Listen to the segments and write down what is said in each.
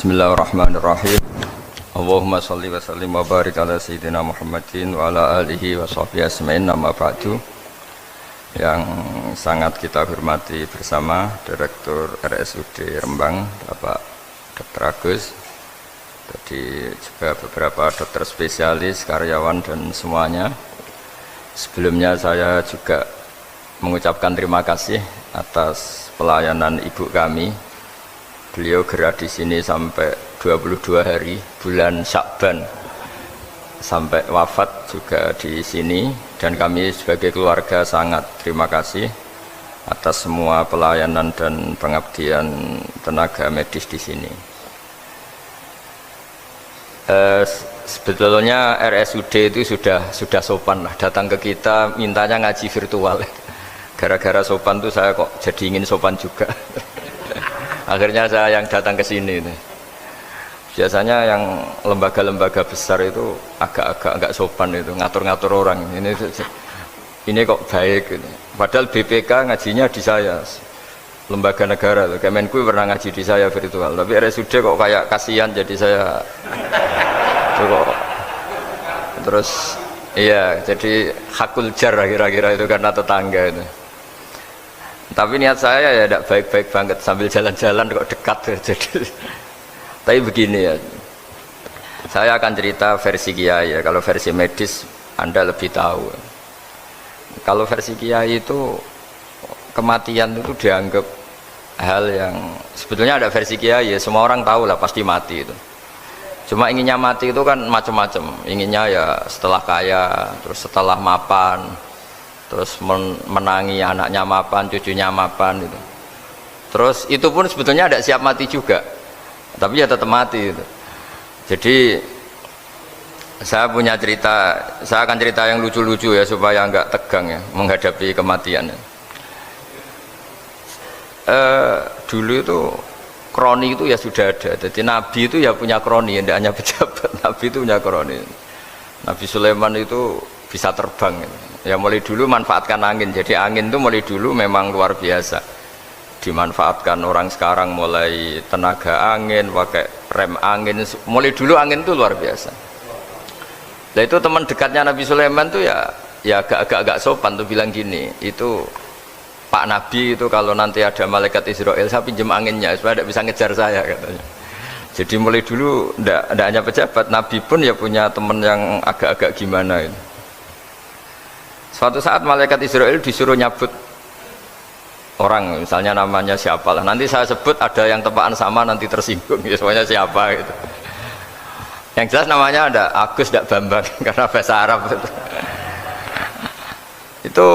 Bismillahirrahmanirrahim. Allahumma sholli wa sallim wa barik ala sayyidina Muhammadin wa ala alihi wa sahbihi asma'in, amma ba'du. Yang sangat kita hormati bersama Direktur RSUD Rembang, Bapak Dr. Agus, tadi juga beberapa dokter spesialis, karyawan dan semuanya. Sebelumnya saya juga mengucapkan terima kasih atas pelayanan ibu kami. Beliau gerak di sini sampai 22 hari bulan Syakban sampai wafat juga di sini, dan kami sebagai keluarga sangat terima kasih atas semua pelayanan dan pengabdian tenaga medis di sini. Sebetulnya RSUD itu sudah sopan lah, datang ke kita mintanya ngaji virtual. Gara-gara sopan tuh saya kok jadi ingin sopan juga. Akhirnya saya yang datang ke sini. Biasanya yang lembaga-lembaga besar itu agak-agak nggak sopan itu, ngatur-ngatur orang. Ini kok baik. Padahal BPK ngajinya di saya, lembaga negara. Kemenku pernah ngaji di saya virtual. Tapi RSUD kok kayak kasihan, jadi saya terus iya, jadi hakul jar kira-kira itu karena tetangga itu. Tapi niat saya ya tidak baik-baik banget, sambil jalan-jalan kok dekat jadi. Tapi begini ya, saya akan cerita versi kiai ya. Kalau versi medis Anda lebih tahu. Kalau versi kiai itu kematian itu dianggap hal yang sebetulnya ada versi kiai ya, semua orang tahu lah pasti mati itu. Cuma inginnya mati itu kan macam-macam. Inginnya ya setelah kaya, terus setelah mapan, terus menangi anaknya mapan, cucunya mapan itu. Terus itu pun sebetulnya tidak siap mati juga, tapi ya tetap mati itu. Jadi saya punya cerita, saya akan cerita yang lucu-lucu ya supaya nggak tegang ya menghadapi kematian. Dulu itu kroni itu ya sudah ada. Jadi Nabi itu ya punya kroni, tidak hanya pejabat. Nabi itu punya kroni. Nabi Sulaiman itu bisa terbang gitu. Ya mulai dulu manfaatkan angin. Jadi angin itu mulai dulu memang luar biasa dimanfaatkan orang sekarang, mulai tenaga angin, pakai rem angin. Mulai dulu angin itu luar biasa. Nah itu teman dekatnya Nabi Sulaiman tuh ya agak sopan tuh bilang gini, itu Pak Nabi itu kalau nanti ada malaikat Israel saya pinjam anginnya supaya tidak bisa ngejar saya katanya. Jadi mulai dulu tidak hanya pejabat, Nabi pun ya punya teman yang agak-agak gimana itu. Suatu saat malaikat Israel disuruh nyabut orang, misalnya namanya siapa lah, nanti saya sebut ada yang tepaan sama nanti tersinggung ya, semuanya siapa gitu. Yang jelas namanya ada Agus tidak Bambang karena bahasa Arab itu.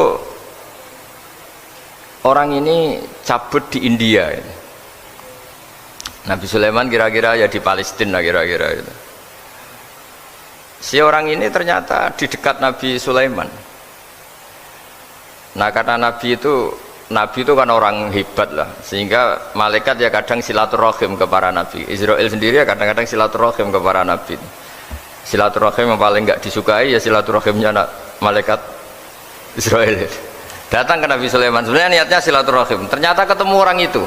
Orang ini cabut di India gitu. Nabi Sulaiman kira-kira ya di Palestina kira-kira itu. Si orang ini ternyata di dekat Nabi Sulaiman. Nah karena Nabi itu kan orang hebat lah, sehingga malaikat ya kadang silaturahim ke para nabi. Israel sendiri ya kadang-kadang silaturahim ke para nabi. Silaturahim yang paling nggak disukai ya silaturahimnya malaikat Israel. Datang ke Nabi Sulaiman, sebenarnya niatnya silaturahim. Ternyata ketemu orang itu,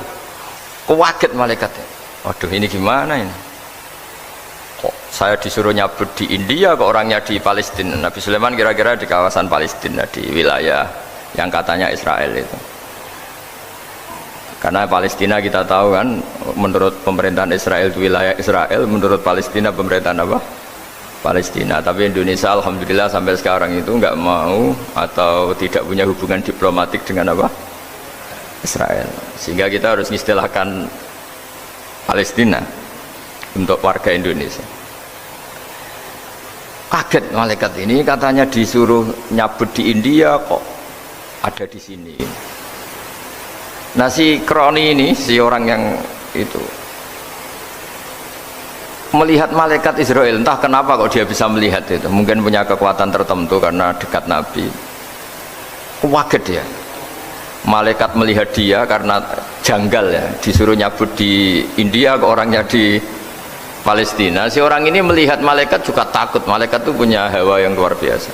kaget malaikatnya. Waduh ini gimana ini? Kok saya disuruh nyabut di India, kok orangnya di Palestina? Nabi Sulaiman kira-kira di kawasan Palestina, di wilayah yang katanya Israel itu. Karena Palestina kita tahu kan, menurut pemerintahan Israel itu wilayah Israel, menurut Palestina pemerintahan apa? Palestina. Tapi Indonesia alhamdulillah sampai sekarang itu nggak mau atau tidak punya hubungan diplomatik dengan apa? Israel. Sehingga kita harus mengistilahkan Palestina untuk warga Indonesia. Kaget malaikat ini, katanya disuruh nyabut di India kok ada di sini. Nah si kroni ini, si orang yang itu melihat malaikat Israel, entah kenapa kok dia bisa melihat itu, mungkin punya kekuatan tertentu karena dekat Nabi. Kaget dia, malaikat melihat dia karena janggal ya, disuruh nyabut di India kok orangnya di Palestina. Si orang ini melihat malaikat juga takut, malaikat itu punya hawa yang luar biasa.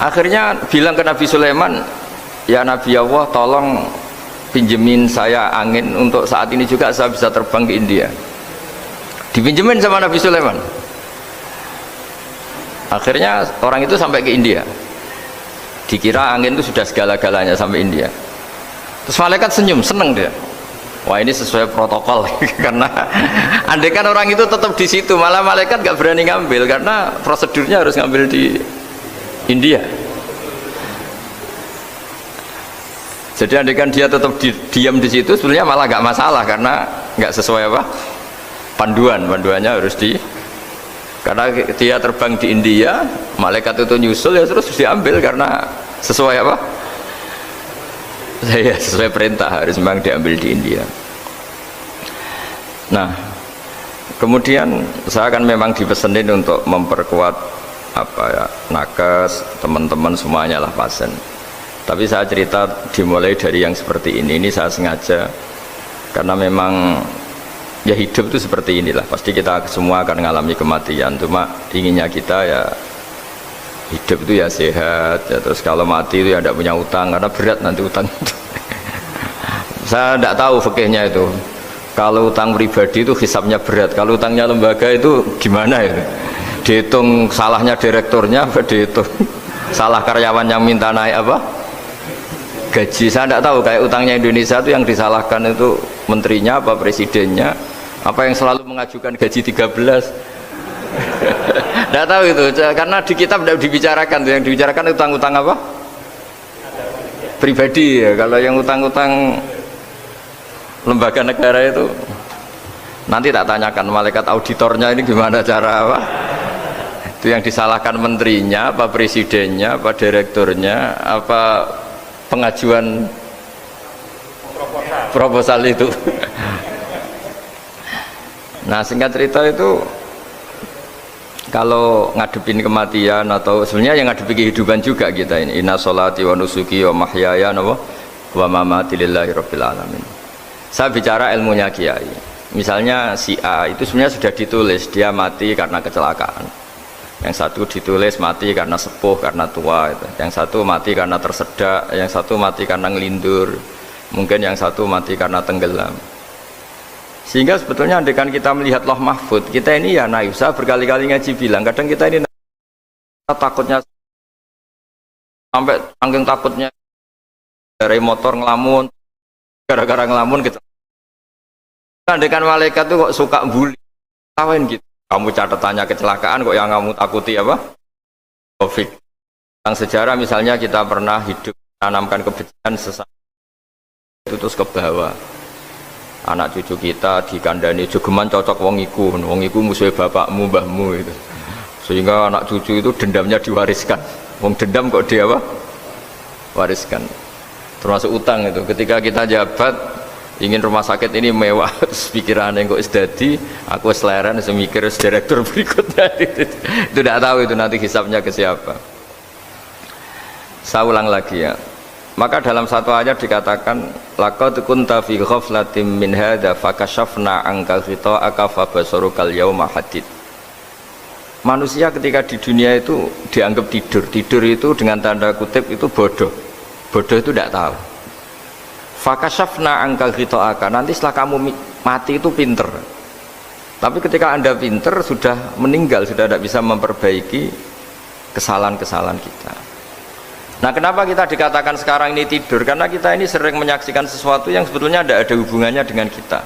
Akhirnya bilang ke Nabi Sulaiman, ya Nabi Allah tolong pinjemin saya angin untuk saat ini juga saya bisa terbang ke India. Dipinjemin sama Nabi Sulaiman. Akhirnya orang itu sampai ke India. Dikira angin itu sudah segala-galanya sampai India. Terus malaikat senyum, seneng dia. Wah ini sesuai protokol karena andai kan orang itu tetap di situ malah malaikat gak berani ngambil karena prosedurnya harus ngambil di India. Jadi andai kan dia tetap diam di situ sebenarnya malah gak masalah karena gak sesuai apa panduannya harus karena dia terbang di India malaikat itu nyusul ya terus diambil karena sesuai apa? Saya sesuai perintah harus memang diambil di India. Nah, kemudian saya kan memang dipesenin untuk memperkuat apa ya nakes teman-teman semuanya lah pasien. Tapi saya cerita dimulai dari yang seperti ini saya sengaja karena memang ya hidup itu seperti inilah. Pasti kita semua akan mengalami kematian. Cuma inginnya kita ya hidup itu ya sehat ya, terus kalau mati itu ya tidak punya utang karena berat nanti utang itu. Saya tidak tahu fikihnya itu kalau utang pribadi itu hisabnya berat, kalau utangnya lembaga itu gimana itu dihitung salahnya direkturnya apa dihitung salah karyawan yang minta naik apa gaji. Saya tidak tahu kayak utangnya Indonesia itu yang disalahkan itu menterinya apa presidennya apa yang selalu mengajukan gaji 13. Tidak tahu itu karena di kitab tidak dibicarakan yang dibicarakan utang-utang apa pribadi ya. Kalau yang utang-utang lembaga negara itu nanti tak tanyakan malaikat auditornya ini gimana cara apa itu yang disalahkan menterinya apa presidennya apa direkturnya apa pengajuan proposal itu. Nah singkat cerita itu kalau ngadepin kematian atau sebenarnya yang ngadepi kehidupan juga kita ini inna sholati wa nusuki wa mahyaya wa mamati lillahi rabbil alamin. Saya bicara ilmunya kiai misalnya si A itu sebenarnya sudah ditulis dia mati karena kecelakaan, yang satu ditulis mati karena sepuh karena tua itu. Yang satu mati karena tersedak, yang satu mati karena ngelindur, mungkin yang satu mati karena tenggelam. Sehingga sebetulnya andaikan kita melihat Loh Mahfud kita ini ya naif. Saya berkali-kali ngaji bilang kadang kita ini takutnya sampai saking takutnya dari motor ngelamun gara-gara ngelamun gitu. Andaikan malaikat itu kok suka bully tawain gitu, kamu catatannya kecelakaan kok yang kamu takuti apa Taufik. Tentang sejarah misalnya kita pernah hidup menanamkan kebencian sesama itu terus ke bawah. Anak cucu kita dikandani jogeman cocok wong iku musuh bapakmu mbahmu itu. Sehingga anak cucu itu dendamnya diwariskan. Wong dendam kok dia apa? Wariskan. Termasuk utang itu. Ketika kita jabat ingin rumah sakit ini mewah, pikiran yang kok isdadi, aku selera semikir direktur berikutnya itu tidak tahu itu nanti hisapnya ke siapa. Saya ulang lagi ya. Maka dalam satu ayat dikatakan laqad kunta fi ghaflatin min hadza fakashafna anka ghita'aka fabasarukal yauma hadid. Manusia ketika di dunia itu dianggap tidur itu dengan tanda kutip itu bodoh itu tidak tahu. Fakashafna angka ghita'aka, nanti setelah kamu mati itu pinter, tapi ketika anda pinter sudah meninggal sudah tidak bisa memperbaiki kesalahan-kesalahan kita. Nah kenapa kita dikatakan sekarang ini tidur? Karena kita ini sering menyaksikan sesuatu yang sebetulnya tidak ada hubungannya dengan kita,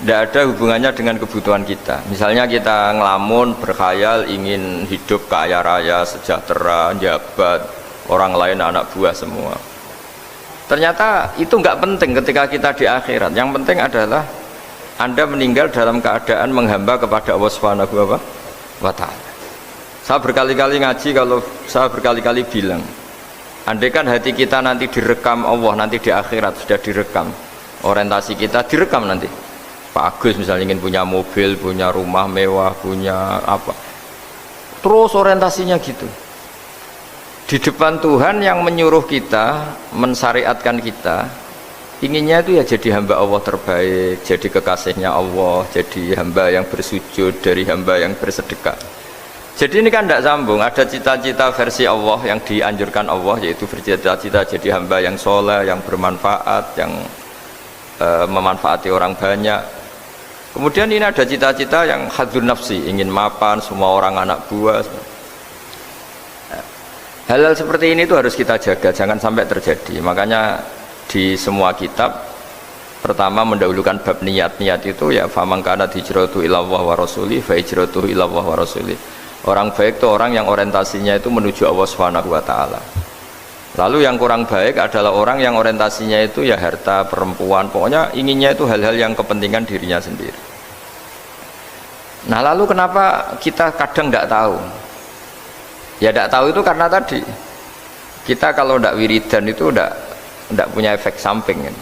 tidak ada hubungannya dengan kebutuhan kita. Misalnya kita ngelamun, berkhayal, ingin hidup kaya raya, sejahtera, jabat, orang lain anak buah semua. Ternyata itu nggak penting ketika kita di akhirat. Yang penting adalah Anda meninggal dalam keadaan menghamba kepada Allah Subhanahu wa Ta'ala. Saya berkali-kali ngaji, kalau saya berkali-kali bilang, andaikan hati kita nanti direkam Allah, nanti di akhirat sudah direkam, orientasi kita direkam nanti. Pak Agus misalnya ingin punya mobil, punya rumah mewah, punya apa, terus orientasinya gitu. Di depan Tuhan yang menyuruh kita, mensyariatkan kita, inginnya itu ya jadi hamba Allah terbaik, jadi kekasihnya Allah, jadi hamba yang bersujud, dari hamba yang bersedekah. Jadi ini kan tidak sambung. Ada cita-cita versi Allah yang dianjurkan Allah, yaitu bercita-cita jadi hamba yang soleh, yang bermanfaat, yang memanfaati orang banyak. Kemudian ini ada cita-cita yang hadzun nafsi, ingin mapan semua orang anak buah. Hal-hal seperti ini itu harus kita jaga, jangan sampai terjadi. Makanya di semua kitab pertama mendahulukan bab niat itu ya faman kana hijratu ilallah wa rasuli fa hijratuhu ilallah wa rasuli. Orang baik itu orang yang orientasinya itu menuju Allah Subhanahu wa taala. Lalu yang kurang baik adalah orang yang orientasinya itu ya harta, perempuan, pokoknya inginnya itu hal-hal yang kepentingan dirinya sendiri. Nah, lalu kenapa kita kadang tidak tahu? Ya tidak tahu itu karena tadi kita kalau tidak wiridan itu tidak punya efek samping kan.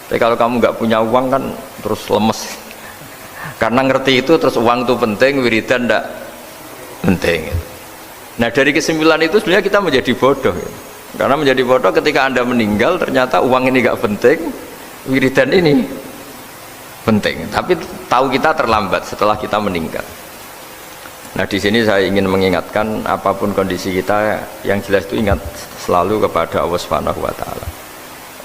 Tapi kalau kamu nggak punya uang kan terus lemes karena ngerti itu, terus uang itu penting, wiridan tidak penting. Nah, dari kesimpulan itu sebenarnya kita menjadi bodoh ya. Karena menjadi bodoh ketika Anda meninggal ternyata uang ini nggak penting, wiridan ini penting, tapi tahu kita terlambat setelah kita meninggal. Nah, di sini saya ingin mengingatkan apapun kondisi kita, yang jelas itu ingat selalu kepada Allah Subhanahu wa taala.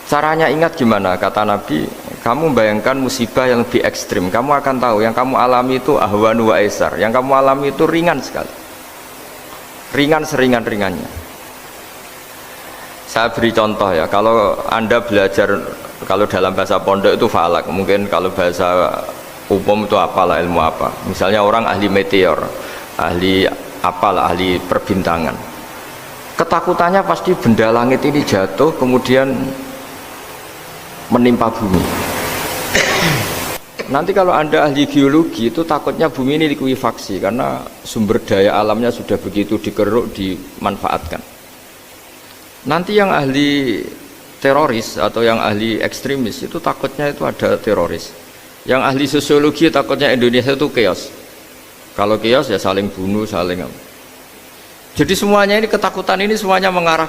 Caranya ingat gimana? Kata Nabi, kamu bayangkan musibah yang lebih ekstrim, kamu akan tahu yang kamu alami itu ahwanu wa aisar, yang kamu alami itu ringan sekali. Ringan seringan-ringannya. Saya beri contoh ya, kalau Anda belajar, kalau dalam bahasa pondok itu falak, mungkin kalau bahasa umum itu apalah, ilmu apa. Misalnya orang ahli meteor, ahli apalah, ahli perbintangan. Ketakutannya pasti benda langit ini jatuh kemudian menimpa bumi. Nanti kalau Anda ahli geologi itu takutnya bumi ini likuifaksi karena sumber daya alamnya sudah begitu dikeruk, dimanfaatkan. Nanti yang ahli teroris atau yang ahli ekstremis itu takutnya itu ada teroris. Yang ahli sosiologi takutnya Indonesia itu chaos. Kalau chaos ya saling bunuh, saling apa. Jadi semuanya ini, ketakutan ini semuanya mengarah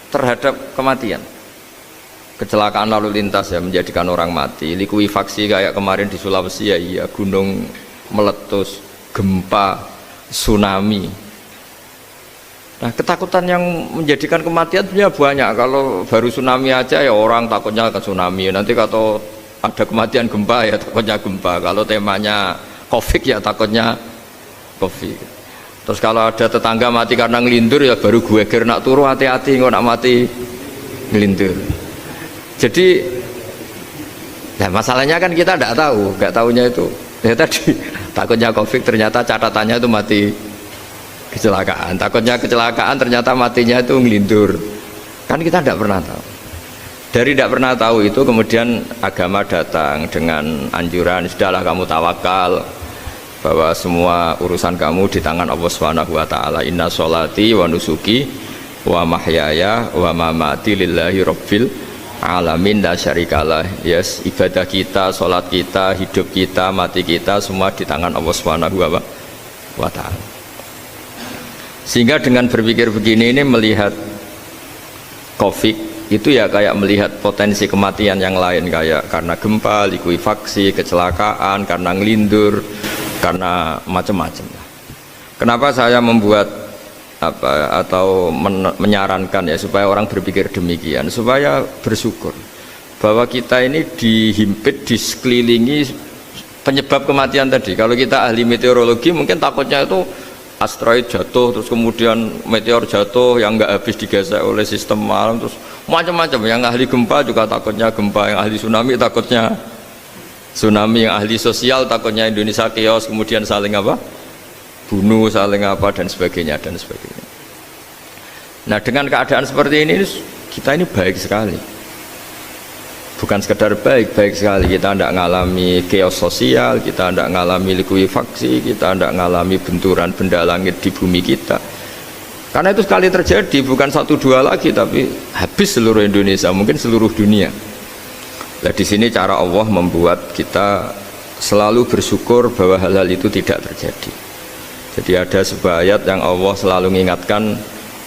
terhadap kematian. Kecelakaan lalu lintas ya menjadikan orang mati, likuifaksi kayak kemarin di Sulawesi ya, iya, gunung meletus, gempa, tsunami. Nah, ketakutan yang menjadikan kematian sebenarnya banyak. Kalau baru tsunami aja ya orang takutnya ke tsunami, nanti kalau ada kematian gempa ya takutnya gempa, kalau temanya Covid ya takutnya Covid. Terus kalau ada tetangga mati karena ngelindur ya baru gue nak turu, hati-hati nggak nak mati ngelindur. Jadi nah masalahnya kan kita tidak tahu, nggak tahunya itu ya tadi takutnya Covid, ternyata catatannya itu mati kecelakaan, takutnya kecelakaan ternyata matinya itu ngelindur, kan kita tidak pernah tahu. Dari tidak pernah tahu itu kemudian agama datang dengan anjuran, sudahlah kamu tawakal bahwa semua urusan kamu di tangan Allah Subhanahu wa taala. Inna sholati wa nusuki wa mahyaya wa mamati lillahi rabbil alamin la syarikalah. Yes, ibadah kita, sholat kita, hidup kita, mati kita semua di tangan Allah Subhanahu wa taala. Sehingga dengan berpikir begini ini melihat Covid itu ya kayak melihat potensi kematian yang lain, kayak karena gempa, likuifaksi, kecelakaan, karena ngelindur, karena macam-macam. Kenapa saya membuat apa atau menyarankan ya supaya orang berpikir demikian, supaya bersyukur bahwa kita ini dihimpit, disekelilingi penyebab kematian tadi. Kalau kita ahli meteorologi mungkin takutnya itu asteroid jatuh, terus kemudian meteor jatuh yang nggak habis digesek oleh sistem alam, terus macam-macam. Yang ahli gempa juga takutnya gempa, yang ahli tsunami takutnya tsunami, yang ahli sosial takutnya Indonesia chaos, kemudian saling apa? Bunuh, saling apa dan sebagainya dan sebagainya. Nah, dengan keadaan seperti ini kita ini baik sekali. Bukan sekedar baik sekali, kita tidak mengalami chaos sosial, kita tidak mengalami likuifaksi, kita tidak mengalami benturan benda langit di bumi kita. Karena itu sekali terjadi bukan 1-2 lagi, tapi habis seluruh Indonesia, mungkin seluruh dunia. Nah, di sini cara Allah membuat kita selalu bersyukur bahwa hal-hal itu tidak terjadi. Jadi ada sebuah ayat yang Allah selalu mengingatkan,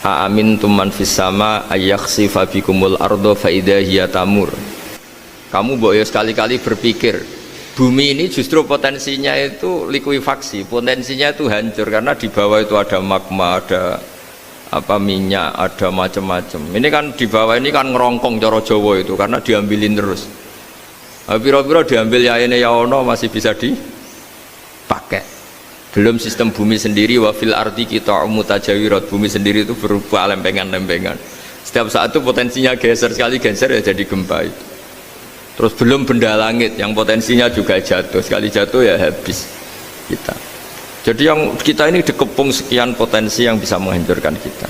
a'amintum man fis sama ayakhsifa bikumul ardo fa idza hiya tamur. Kamu boleh sekali-kali berpikir bumi ini justru potensinya itu likuifaksi, potensinya itu hancur karena di bawah itu ada magma, ada apa minyak, ada macam-macam. Ini kan di bawah ini kan ngerongkong cara Jawa itu karena diambilin terus. Piro-piro diambil ya ini ya ono masih bisa dipakai. Belum sistem bumi sendiri wafil arti kita mutajawirat, bumi sendiri itu berupa lempengan-lempengan. Setiap saat itu potensinya geser, sekali geser ya jadi gempa itu. Terus belum benda langit yang potensinya juga jatuh, sekali jatuh ya habis kita. Jadi yang kita ini dikepung sekian potensi yang bisa menghancurkan kita.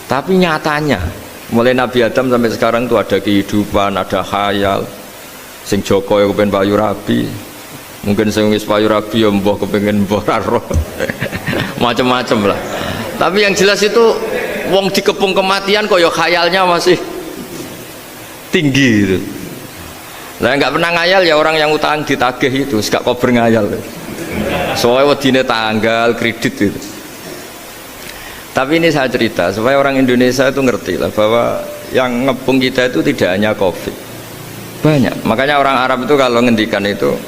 Tapi nyatanya mulai Nabi Adam sampai sekarang itu ada kehidupan, ada khayal. Sing Joko ya kepengen payu rabi, mungkin sing wis payu rabi ya mbah kepengen mbah roh. Macam-macam lah. Tapi yang jelas itu wong dikepung kematian kok ya khayalnya masih tinggi gitu. Lah nggak pernah ngayal ya orang yang utang ditagih itu, gak kober ngayal. Soalnya wedine tanggal kredit itu. Tapi ini saya cerita supaya orang Indonesia itu ngerti lah bahwa yang ngepung kita itu tidak hanya Covid, banyak. Makanya orang Arab itu kalau ngendikan itu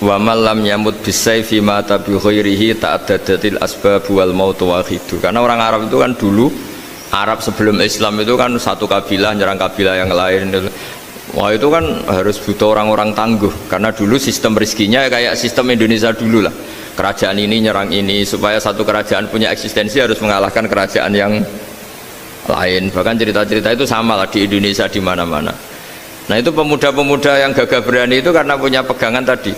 wa man lam yamut bisayfi mata bi khairihi ta'addadatil asbab wal maut wahidu. Karena orang Arab itu kan dulu Arab sebelum Islam itu kan satu kabilah nyerang kabilah yang lain. Wah itu kan harus butuh orang-orang tangguh karena dulu sistem rezekinya kayak sistem Indonesia dulu lah. Kerajaan ini nyerang ini supaya satu kerajaan punya eksistensi harus mengalahkan kerajaan yang lain. Bahkan cerita-cerita itu sama lah di Indonesia di mana-mana. Nah itu pemuda-pemuda yang gagah berani itu karena punya pegangan tadi.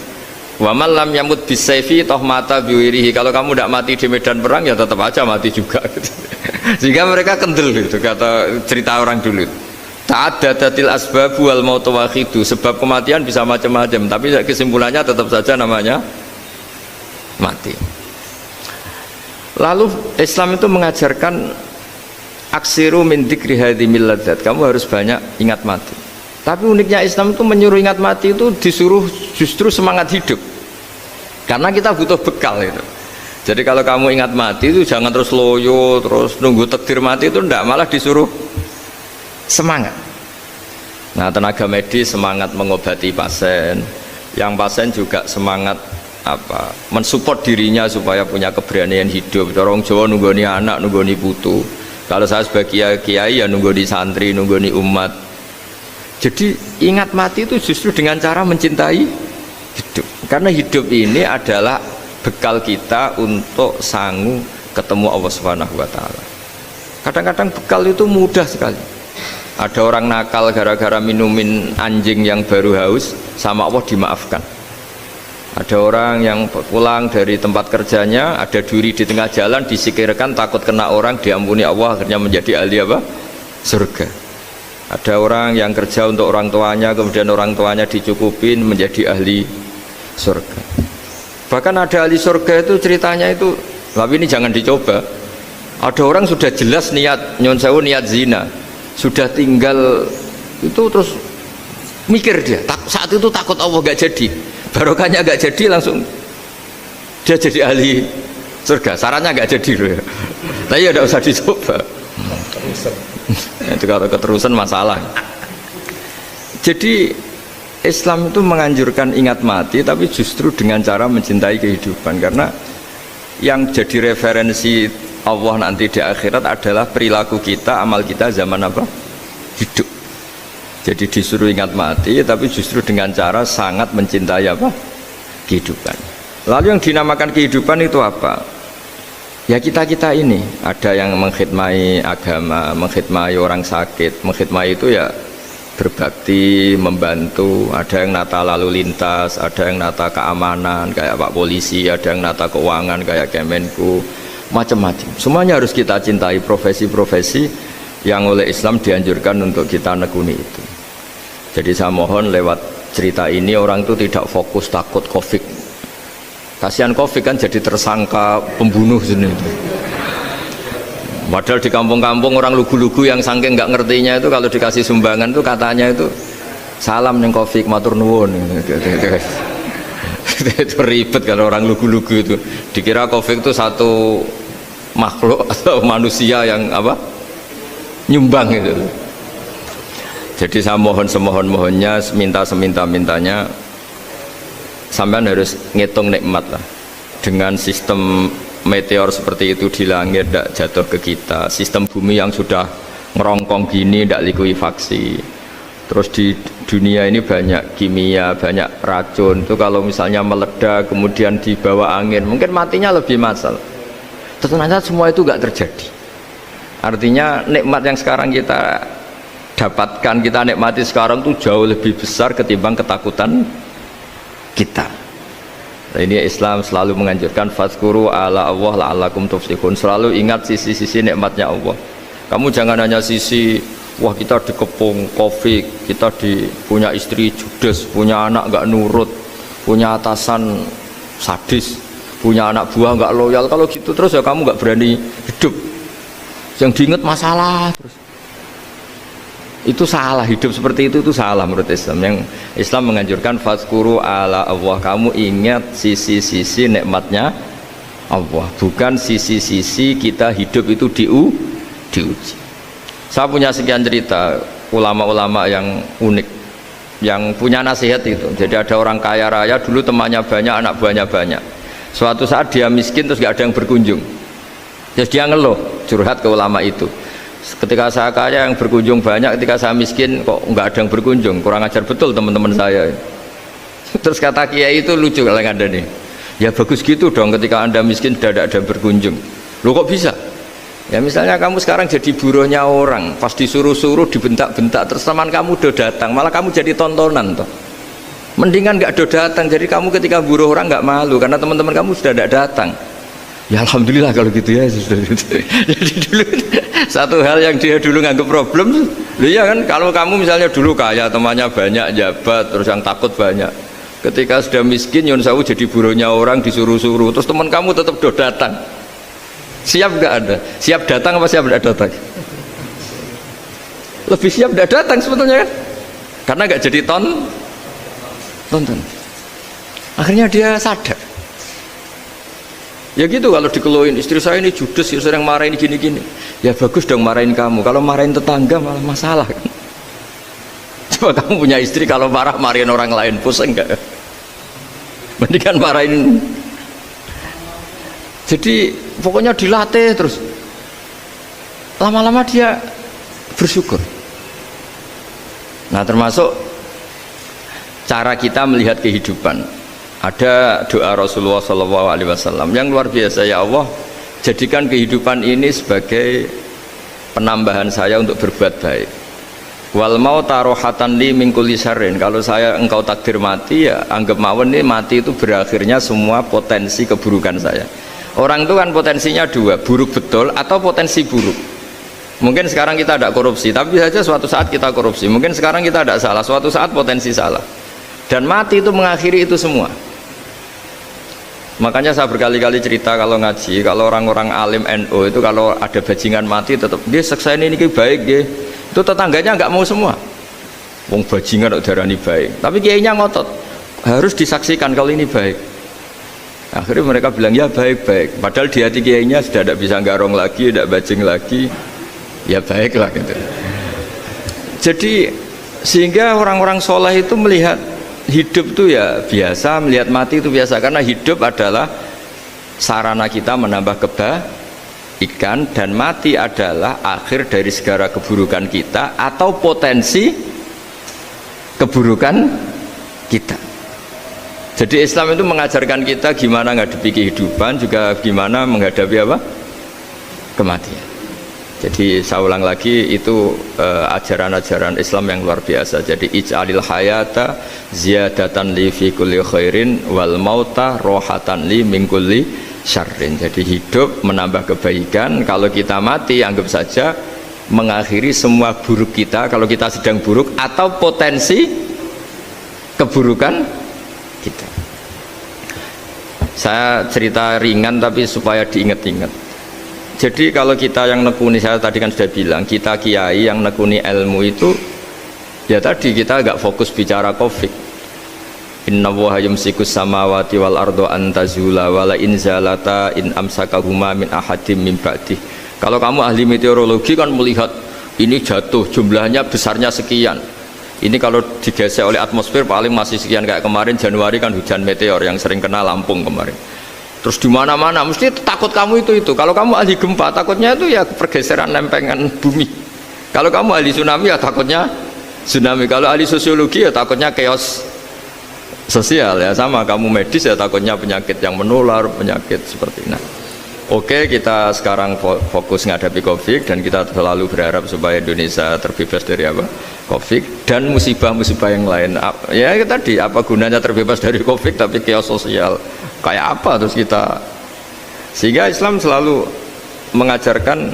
Wa man lam yamut bisayfi toh mata biwirihi. Kalau kamu tidak mati di medan perang ya tetap aja mati juga. Sehingga mereka kendel gitu kata cerita orang dulu. Ta'addadatil asbab wal maut wahidu. Sebab kematian bisa macam-macam, tapi kesimpulannya tetap saja namanya mati. Lalu Islam itu mengajarkan aksiru min dzikri hadhimil ladzat. Kamu harus banyak ingat mati. Tapi uniknya Islam itu menyuruh ingat mati itu disuruh justru semangat hidup. Karena kita butuh bekal itu. Jadi kalau kamu ingat mati itu jangan terus loyo, terus nunggu takdir mati itu enggak, malah disuruh semangat. Nah tenaga medis semangat mengobati pasien, yang pasien juga semangat apa mensupport dirinya supaya punya keberanian hidup. Orang Jawa nunggoni anak, nunggoni putu. Kalau saya sebagai kiai ya nunggoni santri, nunggoni umat. Jadi ingat mati itu justru dengan cara mencintai hidup. Karena hidup ini adalah bekal kita untuk sanggup ketemu Allah Subhanahu wa taala. Kadang-kadang bekal itu mudah sekali. Ada orang nakal gara-gara minumin anjing yang baru haus, sama Allah dimaafkan. Ada orang yang pulang dari tempat kerjanya, ada duri di tengah jalan, disikirkan takut kena orang, diampuni Allah, akhirnya menjadi ahli apa? Surga. Ada orang yang kerja untuk orang tuanya, kemudian orang tuanya dicukupin menjadi ahli surga. Bahkan ada ahli surga itu ceritanya itu, tapi ini jangan dicoba. Ada orang sudah jelas niat nyon sewu, niat zina, sudah tinggal itu terus mikir dia saat itu takut Allah gak jadi, barokahnya gak jadi, langsung dia jadi ahli surga. Sarannya gak jadi loh ya. Tapi ya tidak usah dicoba. Itu kalau keterusan masalah. Jadi Islam itu menganjurkan ingat mati, tapi justru dengan cara mencintai kehidupan. Karena yang jadi referensi Allah nanti di akhirat adalah perilaku kita, amal kita zaman apa? Hidup. Jadi disuruh ingat mati, tapi justru dengan cara sangat mencintai apa? Kehidupan. Lalu yang dinamakan kehidupan itu apa? Ya kita-kita ini, ada yang mengkhidmati agama, mengkhidmati orang sakit, mengkhidmati itu ya berbakti, membantu. Ada yang nata lalu lintas, ada yang nata keamanan kayak Pak Polisi, ada yang nata keuangan kayak Kemenku, macam-macam. Semuanya harus kita cintai, profesi-profesi yang oleh Islam dianjurkan untuk kita nekuni itu. Jadi saya mohon lewat cerita ini orang itu tidak fokus takut Covid. Kasihan Covid kan jadi tersangka pembunuh sini. Padahal di kampung-kampung orang lugu-lugu yang saking nggak ngertinya itu kalau dikasih sumbangan itu katanya itu salam neng Covid matur nuwun. Itu ribet kalau orang lugu-lugu itu. Dikira Covid itu satu makhluk atau manusia yang apa? Nyumbang itu. Jadi saya mohon semohon-mohonnya, minta seminta-mintanya sampean harus ngitung nikmat lah. Dengan sistem meteor seperti itu di langit tidak jatuh ke kita, sistem bumi yang sudah ngerongkong gini tidak likuifaksi, terus di dunia ini banyak kimia, banyak racun itu kalau misalnya meledak kemudian dibawa angin mungkin matinya lebih massal. Ternyata semua itu nggak terjadi. Artinya nikmat yang sekarang kita dapatkan, kita nikmati sekarang itu jauh lebih besar ketimbang ketakutan kita. Nah, ini Islam selalu menganjurkan fadzkuru ala Allah la'allakum tuflihun. Selalu ingat sisi-sisi nikmatnya Allah. Kamu jangan hanya sisi wah kita dikepung Covid, kita punya istri judes, punya anak nggak nurut, punya atasan sadis, punya anak buah nggak loyal. Kalau gitu terus ya kamu nggak berani hidup. Yang diingat masalah terus. Itu salah, hidup seperti itu salah menurut Islam. Yang Islam menganjurkan fadzkuru ala Allah, kamu ingat sisi-sisi nikmatnya Allah, bukan sisi-sisi kita hidup itu diuji. Saya punya sekian cerita ulama-ulama yang unik, yang punya nasihat itu. Jadi ada orang kaya raya dulu temannya banyak, anak buahnya banyak. Suatu saat dia miskin terus gak ada yang berkunjung. Terus dia ngeluh, curhat ke ulama itu. Ketika saya kaya yang berkunjung banyak, ketika saya miskin kok nggak ada yang berkunjung, kurang ajar betul teman-teman saya. Terus kata kiai itu lucu kalau yang ada nih, ya bagus gitu dong ketika anda miskin sudah ada yang berkunjung. Loh kok bisa? Ya misalnya kamu sekarang jadi buruhnya orang, pas disuruh-suruh dibentak-bentak, terus teman kamu udah datang, malah kamu jadi tontonan toh. Mendingan nggak ada datang, jadi kamu ketika buruh orang nggak malu karena teman-teman kamu sudah tidak datang. Ya alhamdulillah kalau gitu ya. Jadi dulu satu hal yang dia dulu nganggap problem, ya kan kalau kamu misalnya dulu kaya, temannya banyak, jabat, terus yang takut banyak. Ketika sudah miskin, Yun Sawu jadi buruhnya orang, disuruh-suruh, terus teman kamu tetap do datang. Siap nggak ada? Siap datang apa siap tidak datang? Lebih siap tidak datang sebetulnya kan? Karena nggak jadi tonton. Akhirnya dia sadar. Ya gitu kalau dikeluhin istri saya ini judes, ya sering marahin gini-gini. Ya bagus dong marahin kamu. Kalau marahin tetangga malah masalah kan. Coba kamu punya istri kalau marahin orang lain pusing enggak? Mendingan marahin. Jadi pokoknya dilatih terus. Lama-lama dia bersyukur. Nah termasuk cara kita melihat kehidupan. Ada doa Rasulullah SAW yang luar biasa. Ya Allah, jadikan kehidupan ini sebagai penambahan saya untuk berbuat baik. Wal mauta rohatan li min kulli syarrin. Kalau engkau takdir mati, ya anggap mawon ini mati itu berakhirnya semua potensi keburukan saya. Orang itu kan potensinya dua, buruk betul atau potensi buruk. Mungkin sekarang kita tidak korupsi, tapi saja suatu saat kita korupsi. Mungkin sekarang kita tidak salah, suatu saat potensi salah. Dan mati itu mengakhiri itu semua. Makanya saya berkali-kali cerita kalau ngaji, kalau orang-orang alim NU itu kalau ada bajingan mati tetap dia seksa ini baik dia. Itu tetangganya nggak mau semua. Wong bajingan udarani baik. Tapi kiainya ngotot harus disaksikan kalau ini baik. Akhirnya mereka bilang ya baik-baik. Padahal di hati kiainya sudah tidak bisa garong lagi, tidak bajing lagi. Ya baiklah gitu. Jadi sehingga orang-orang soleh itu melihat hidup itu ya biasa, melihat mati itu biasa, karena hidup adalah sarana kita menambah kebaikan dan mati adalah akhir dari segala keburukan kita atau potensi keburukan kita. Jadi Islam itu mengajarkan kita gimana menghadapi kehidupan, juga gimana menghadapi apa? Kematian. Jadi saya ulang lagi, itu ajaran-ajaran Islam yang luar biasa. Jadi ij'alil hayata ziyadatan li fi kulli khairin wal mauta rohatan li min kulli syarrin. Jadi hidup menambah kebaikan, kalau kita mati anggap saja mengakhiri semua buruk kita kalau kita sedang buruk atau potensi keburukan kita. Saya cerita ringan tapi supaya diingat-ingat. Jadi kalau kita yang nekuni, saya tadi kan sudah bilang, kita kiai yang nekuni ilmu itu ya tadi kita agak fokus bicara Covid. Inna Allaha yumsikus samawati wal ardo an tazula wala in zalata in amsakahuma min ahadim min ba'dih. Kalau kamu ahli meteorologi kan melihat ini jatuh jumlahnya besarnya sekian, Ini kalau digesek oleh atmosfer paling masih sekian, kayak kemarin Januari kan hujan meteor yang sering kena Lampung kemarin. Terus di mana-mana mesti takut kamu itu. Kalau kamu ahli gempa takutnya itu ya pergeseran lempengan bumi. Kalau kamu ahli tsunami ya takutnya tsunami. Kalau ahli sosiologi ya takutnya chaos sosial ya, sama kamu medis ya takutnya penyakit yang menular, penyakit seperti ini. Oke, kita sekarang fokus menghadapi COVID dan kita selalu berharap supaya Indonesia terbebas dari apa? COVID dan musibah-musibah yang lain. Ya tadi, apa gunanya terbebas dari COVID tapi chaos sosial kayak apa terus kita? Sehingga Islam selalu mengajarkan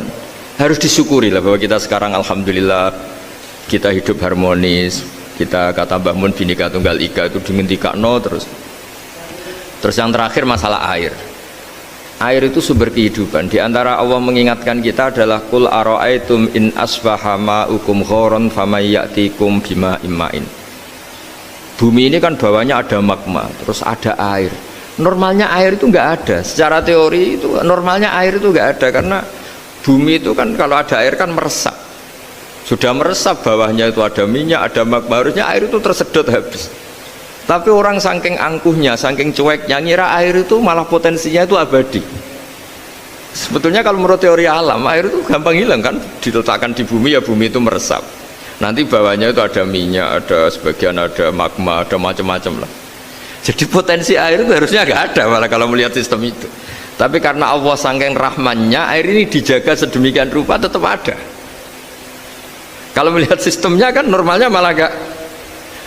harus disyukuri lah bahwa kita sekarang alhamdulillah kita hidup harmonis. Kita kata Mbah Mun Bhinneka Tunggal Ika itu dingendikakno terus. Terus yang terakhir masalah air. Air itu sumber kehidupan. Di antara Allah mengingatkan kita adalah qul ara'aitum in asbaha ma'ukum ghoron famay ya'tikum bima imma'in. Bumi ini kan bawahnya ada magma, terus ada air. Normalnya air itu enggak ada. Secara teori itu normalnya air itu enggak ada karena bumi itu kan kalau ada air kan meresap. Sudah meresap, bawahnya itu ada minyak, ada magma, harusnya air itu tersedot habis. Tapi orang saking angkuhnya, saking cueknya, ngira air itu malah potensinya itu abadi. Sebetulnya kalau menurut teori alam, air itu gampang hilang kan, diletakkan di bumi ya bumi itu meresap. Nanti bawahnya itu ada minyak, ada sebagian ada magma, ada macam-macam lah. Jadi potensi air itu harusnya nggak ada malah kalau melihat sistem itu. Tapi karena Allah saking rahmannya, air ini dijaga sedemikian rupa tetap ada. Kalau melihat sistemnya kan normalnya malah nggak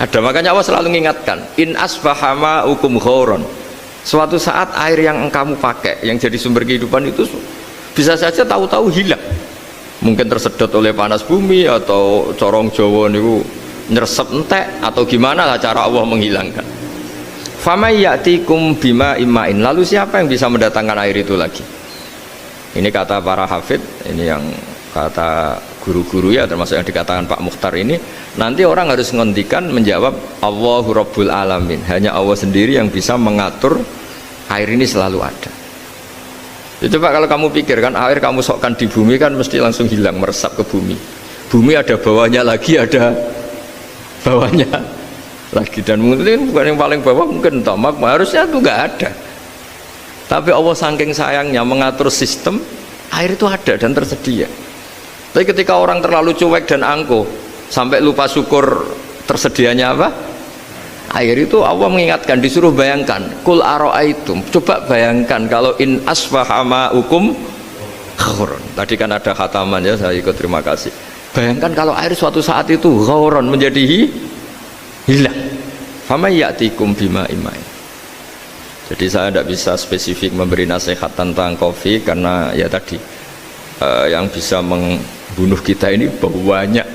ada. Makanya Allah selalu mengingatkan in asbaha ma'ukum ghoron, suatu saat air yang kamu pakai yang jadi sumber kehidupan itu bisa saja tahu-tahu hilang, mungkin tersedot oleh panas bumi atau corong Jawa niku nyeresep entek atau gimana lah cara Allah menghilangkan. Famay ya'tikum bima imma'in, lalu siapa yang bisa mendatangkan air itu lagi? Ini kata para hafid, ini yang kata guru-guru ya, termasuk yang dikatakan Pak Mukhtar ini, nanti orang harus ngendikan menjawab Allahu Rabbul Alamin, hanya Allah sendiri yang bisa mengatur air ini selalu ada. Itu Pak, kalau kamu pikirkan air kamu sokkan di bumi kan mesti langsung hilang, meresap ke bumi. Bumi ada bawahnya lagi, ada bawahnya lagi, dan mungkin bukan yang paling bawah mungkin tomak, harusnya itu nggak ada. Tapi Allah saking sayangnya mengatur sistem, air itu ada dan tersedia. Tapi ketika orang terlalu cuek dan angkuh sampai lupa syukur tersedianya apa? Air itu Allah mengingatkan, disuruh bayangkan, kul ara'aitum, coba bayangkan kalau in asbaha ma'ukum ghoron. Tadi kan ada khataman ya, saya ikut, terima kasih. Bayangkan kalau air suatu saat itu ghoron, menjadi hilang. Famay ya'tikum bima imma'in. Jadi saya tidak bisa spesifik memberi nasihat tentang COVID karena ya tadi yang bisa membunuh kita ini banyak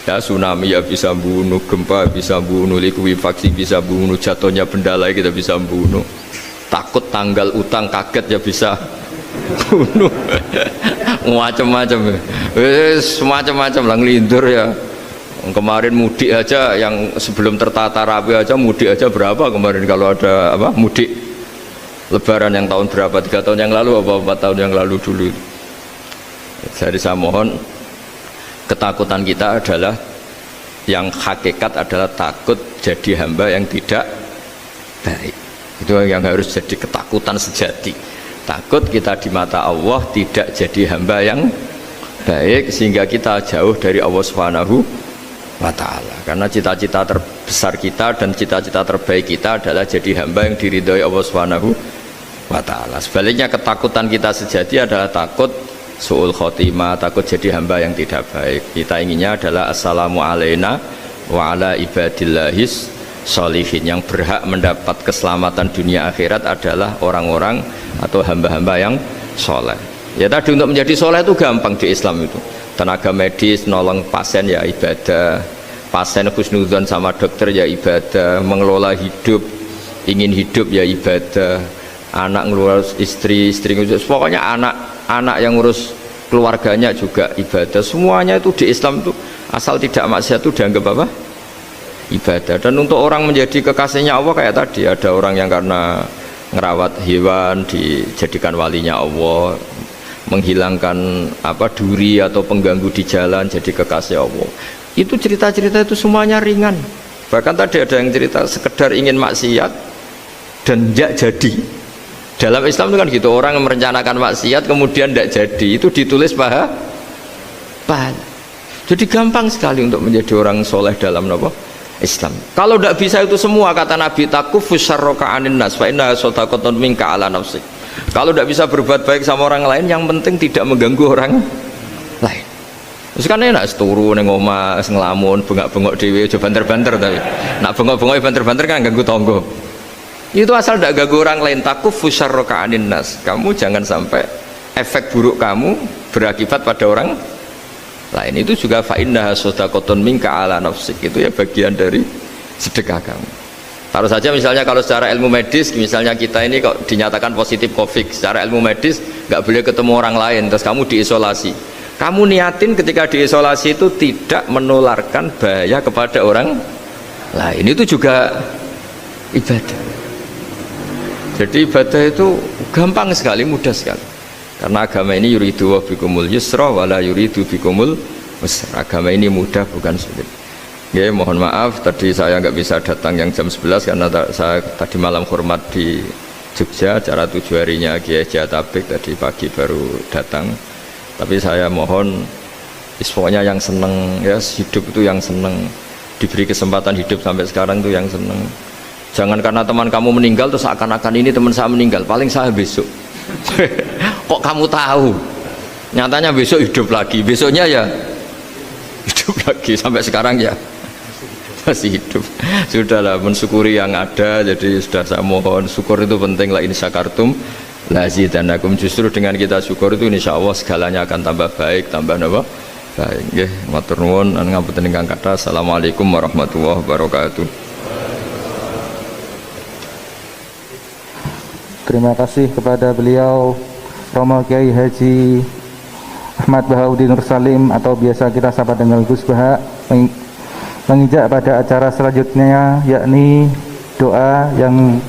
ya, tsunami ya bisa bunuh, gempa bisa bunuh, likuifaksi bisa bunuh, jatuhnya benda lain kita bisa bunuh, takut tanggal utang kaget ya bisa bunuh macam-macam, semacam-macam lah, ngelindur ya. Kemarin mudik aja, yang sebelum tertata rapi aja mudik aja berapa kemarin, kalau ada apa mudik lebaran yang tahun berapa, 3 tahun yang lalu apa 4 tahun yang lalu dulu. Jadi saya mohon, ketakutan kita adalah yang hakikat adalah takut jadi hamba yang tidak baik. Itu yang harus jadi ketakutan sejati. Takut kita di mata Allah tidak jadi hamba yang baik sehingga kita jauh dari Allah Subhanahu wa ta'ala. Karena cita-cita terbesar kita dan cita-cita terbaik kita adalah jadi hamba yang diridhoi Allah Subhanahu wa ta'ala. Sebaliknya ketakutan kita sejati adalah takut su'ul khotimah, takut jadi hamba yang tidak baik. Kita inginnya adalah assalamu alaina wa ala ibadillahis sholihin, yang berhak mendapat keselamatan dunia akhirat adalah orang-orang atau hamba-hamba yang soleh. Ya tadi, untuk menjadi soleh itu gampang di Islam itu. Tenaga medis nolong pasien ya ibadah, pasien husnudzon sama dokter ya ibadah, mengelola hidup, ingin hidup ya ibadah, anak ngurus istri, istri ngurus, pokoknya anak yang ngurus keluarganya juga ibadah. Semuanya itu di Islam itu asal tidak maksiat itu dianggap apa? Ibadah. Dan untuk orang menjadi kekasihnya Allah kayak tadi, ada orang yang karena ngerawat hewan dijadikan walinya Allah, menghilangkan apa duri atau pengganggu di jalan jadi kekasih Allah. Itu cerita-cerita itu semuanya ringan. Bahkan tadi ada yang cerita sekedar ingin maksiat dan tidak jadi. Dalam Islam itu kan gitu, orang yang merencanakan maksiat kemudian tidak jadi, itu ditulis pahala. Jadi gampang sekali untuk menjadi orang soleh dalam Islam. Kalau tidak bisa itu semua, kata Nabi, takufus syarroka anin nas fa inna sadaqatun minka ala nafsik. Kalau tidak bisa berbuat baik sama orang lain, yang penting tidak mengganggu orang lain. Terus kan enak turu ning omah ngelamun bengak-bengok dhewe aja banter-banter, tapi nak bengok-bengok banter-banter kan ganggu tangga. Itu asal tidak ganggu orang lain. Takufus syarroka anin nas. Kamu jangan sampai efek buruk kamu berakibat pada orang lain. Itu juga fa innaha shadaqatun minka ala nafsik, itu ya bagian dari sedekah kamu. Taruh saja misalnya kalau secara ilmu medis, misalnya kita ini kok dinyatakan positif COVID, secara ilmu medis nggak boleh ketemu orang lain, terus kamu diisolasi. Kamu niatin ketika diisolasi itu tidak menularkan bahaya kepada orang lain, itu juga ibadah. Jadi ibadah itu gampang sekali, mudah sekali. Karena agama ini yuridu wa bikumul yusra wala yuridu bikumul usra. Agama ini mudah, bukan sulit. Ya, mohon maaf tadi saya nggak bisa datang yang jam 11 karena saya tadi malam hormat di Jogja, acara 7 harinya Kiai Jatabek, tadi pagi baru datang. Tapi saya mohon pokoknya yang seneng ya, hidup itu yang seneng, diberi kesempatan hidup sampai sekarang itu yang seneng. Jangan karena teman kamu meninggal terus seakan-akan ini teman saya meninggal, paling saya besok. Kok kamu tahu? Nyatanya besok hidup lagi, besoknya ya hidup lagi, sampai sekarang ya masih hidup. Sudahlah, mensyukuri yang ada. Jadi sudah, saya mohon, syukur itu penting. La in syakartum lazidanakum. Justru dengan kita syukur itu insya Allah segalanya akan tambah baik, tambah baik. Nggih, matur nuwun ngapunten ingkang kathah. Assalamualaikum warahmatullahi wabarakatuh. Terima kasih kepada beliau Romo Kiai Haji Ahmad Bahauddin Nur Salim, atau biasa kita sapa dengan Gus Baha, menginjak pada acara selanjutnya, yakni doa yang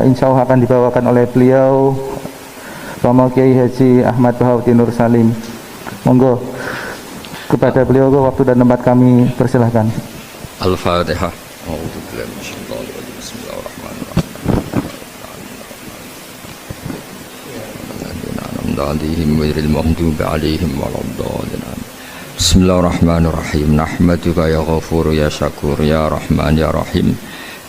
insya Allah akan dibawakan oleh beliau Romo Kiai Haji Ahmad Bahauddin Nur Salim. Monggo kepada beliau, waktu dan tempat kami persilahkan. Al-Fatihah. Bismillahirrahmanirrahim. Nahmaduka ya ghafur ya syakur ya rahman ya rahim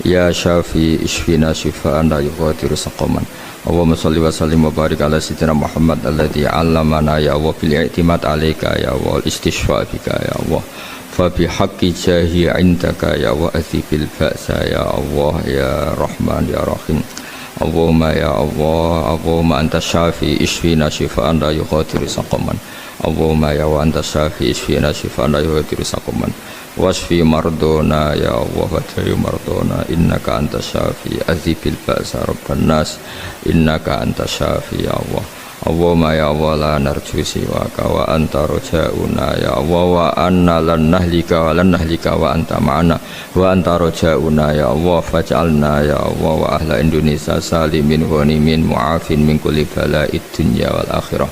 ya syafi ishfina syifaan la yughadiru saqaman. Allahumma shalli wa sallim wa barik ala sayyidina Muhammad alladzi 'allamana ya wa bil i'timad 'alaika ya wa istishfa bika ya Allah. Fa bi haqqi jahi 'indaka ya wa athibil ba'sa ya Allah ya rahman ya rahim. Allahumma ya Allah, Allahumma anta syafi ishfina syifaan la yughadiru saqaman. Allahumma ya wa anta syafi ishfina syifaan la yughadiru saqaman. Wasfi mardona ya Allah wa ta'i mardona, innaka anta syafi azibil ba'sa rabban nas, innaka anta syafi ya Allah. Allahumma ya Allah la narju siwaka wa anta rojauna ya Allah, wa anna lan nahlika wa anta ma'ana wa anta rojauna ya Allah, faj'alna ya Allah wa ahla Indonesia salimin ghanimin mu'afin min kulli bala'id dunya wal akhirah.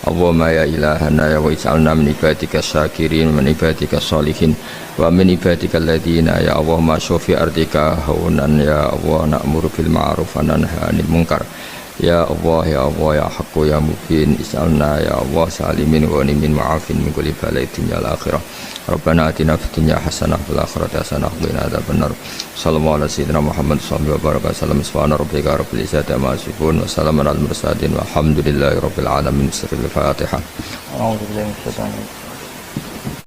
Allahumma ya ilahana ya wa ij'alna min ibadika syakirin min ibadika sholihin wa min ibadika alladhina ya Allah ma syofi ardika haunan ya Allah na'muru bil ma'ruf wa nanha 'anil munkar. Ya Allah ya Allah ya Haqqu ya Mubin, is'alna ya Allah salimin ghanimin mu'afin min kulli bala'id dunya wal akhirah. Rabbana atina fid dunya hasanah wal akhirati hasanah wa qina adzabannar. Sallallahu alaihi sayyidina Muhammad sallallahu alaihi wasallam. Subhana rabbika rabbil izzati amma yasifun wa salamun alal mursalin walhamdulillahi rabbil alamin. Sirrul Fatihah. A'udzu billahi minasyaitonir rajim.